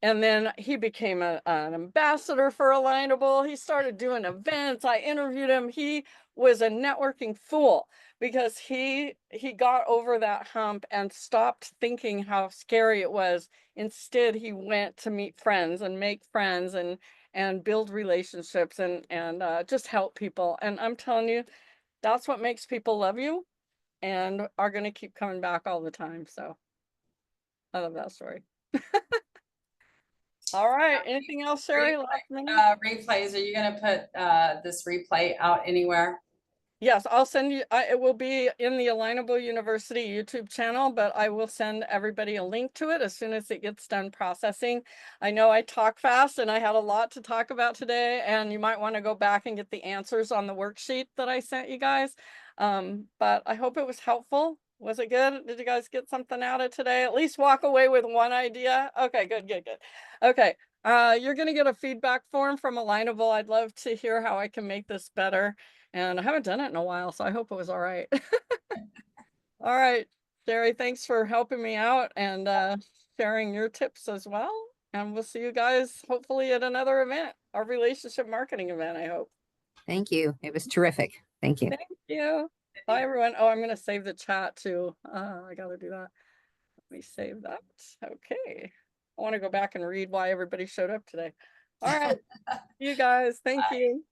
And then he became an ambassador for Alignable. He started doing events. I interviewed him. He was a networking fool because he got over that hump and stopped thinking how scary it was. Instead, he went to meet friends and make friends and build relationships and just help people. And I'm telling you, that's what makes people love you and are going to keep coming back all the time. So I love that story. All right. Anything else, Sherry? Last minute? replays. Are you gonna put this replay out anywhere? Yes, I'll send you. It will be in the Alignable University YouTube channel, but I will send everybody a link to it as soon as it gets done processing. I know I talk fast and I had a lot to talk about today, and you might want to go back and get the answers on the worksheet that I sent you guys. But I hope it was helpful. Was it good? Did you guys get something out of today? At least walk away with one idea? Okay, good. Okay. You're going to get a feedback form from Alignable. I'd love to hear how I can make this better. And I haven't done it in a while, so I hope it was all right. All right, Cherri, thanks for helping me out and sharing your tips as well. And we'll see you guys hopefully at another event, our relationship marketing event, I hope. Thank you. It was terrific. Thank you. Thank you. Bye, everyone. Oh, I'm going to save the chat too. I got to do that. Let me save that. Okay. I want to go back and read why everybody showed up today. All right. You guys, thank you.